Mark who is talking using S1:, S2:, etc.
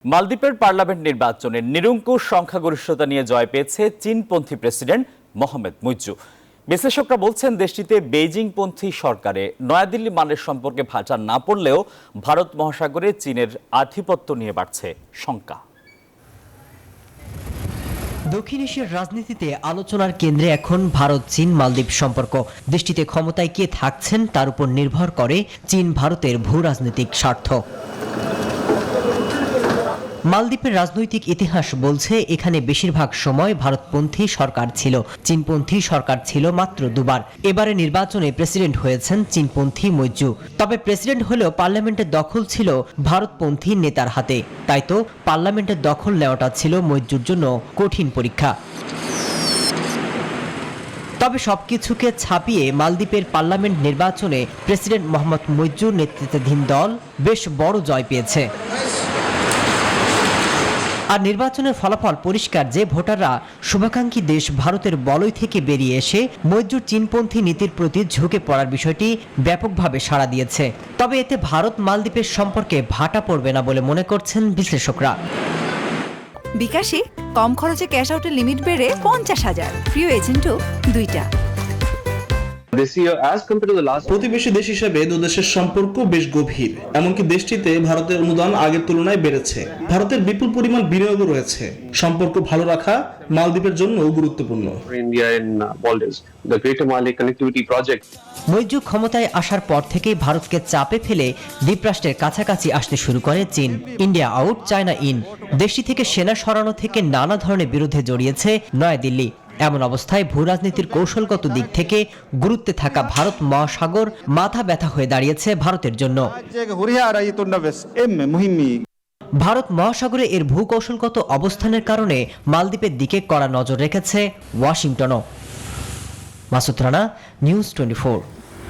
S1: মালদ্বীপের পার্লামেন্ট নির্বাচনে নিরঙ্কুশ সংখ্যাগরিষ্ঠতা নিয়ে জয় পেয়েছে চীনপন্থী প্রেসিডেন্ট মোহাম্মদ মুইজ্জু। বিশ্লেষকরা বলছেন দেশটিতে বেইজিংপন্থী সরকারে নয়াদিল্লি মানের সম্পর্কে ভাঁটা না পড়লেও ভারত মহাসাগরে চীনের আধিপত্য নিয়ে বাড়ছে শঙ্কা।
S2: দক্ষিণ এশিয়ার রাজনীতিতে আলোচনার কেন্দ্রে এখন ভারত চীন মালদ্বীপ সম্পর্ক। দেশটিতে ক্ষমতায় কে থাকছেন তার উপর নির্ভর করে চীন ভারতের ভূ রাজনৈতিক স্বার্থ। মালদ্বীপের রাজনৈতিক ইতিহাস বলছে এখানে বেশিরভাগ সময় ভারতপন্থী সরকার ছিল, চীনপন্থী সরকার ছিল মাত্র দুবার। এবারে নির্বাচনে প্রেসিডেন্ট হয়েছেন চীনপন্থী মুইজ্জু। তবে প্রেসিডেন্ট হলেও পার্লামেন্টের দখল ছিল ভারতপন্থী নেতার হাতে। তাই তো পার্লামেন্টের দখল নেওয়াটা ছিল মুইজ্জুর জন্য কঠিন পরীক্ষা। তবে সবকিছুকে ছাপিয়ে মালদ্বীপের পার্লামেন্ট নির্বাচনে প্রেসিডেন্ট মোহাম্মদ মুইজ্জুর নেতৃত্বাধীন দল বেশ বড় জয় পেয়েছে। আর নির্বাচনের ফলাফল পরিষ্কার যে ভোটাররা শুভাকাঙ্ক্ষী দেশ ভারতের বলয় থেকে বেরিয়ে এসে মুইজ্জুর চীনপন্থী নীতির প্রতি ঝুঁকে পড়ার বিষয়টি ব্যাপকভাবে সাড়া দিয়েছে। তবে এতে ভারত মালদ্বীপের সম্পর্কে ভাটা পড়বে না বলে মনে করছেন বিশ্লেষকরা।
S3: বিকাশে কম খরচে ক্যাশ আউটের লিমিট বেড়ে 50,000, প্রিয় এজেন্টও 2টা।
S4: প্রতিবেশী দেশ হিসেবে দুদেশের সম্পর্ক বেশ গভীর। এমনকি দেশটিতে ভারতের অনুদান আগের তুলনায় বেড়েছে। ভারতের বিপুল পরিমাণ বিনিয়োগও রয়েছে। সম্পর্ক ভালো রাখা মালদ্বীপের জন্য গুরুত্বপূর্ণ।
S2: মুইজ্জু ক্ষমতায় আসার পর থেকেই ভারতকে চাপে ফেলে দ্বীপরাষ্ট্রের কাছাকাছি আসতে শুরু করে চীন। India out, China in. দেশটি থেকে সেনা সরানো থেকে নানা ধরনের বিরোধে জড়িয়েছে নয়াদিল্লি। এমন অবস্থায় ভূ রাজনীতির কৌশলগত দিক থেকে গুরুত্বে থাকা ভারত মহাসাগর মাথা ব্যথা হয়ে দাঁড়িয়েছে ভারতের জন্য। ভারত মহাসাগরে এর ভূকৌশলগত অবস্থানের কারণে মালদ্বীপের দিকে কড়া নজর রেখেছে ওয়াশিংটনও। মাসুদ রানা, নিউজ 24।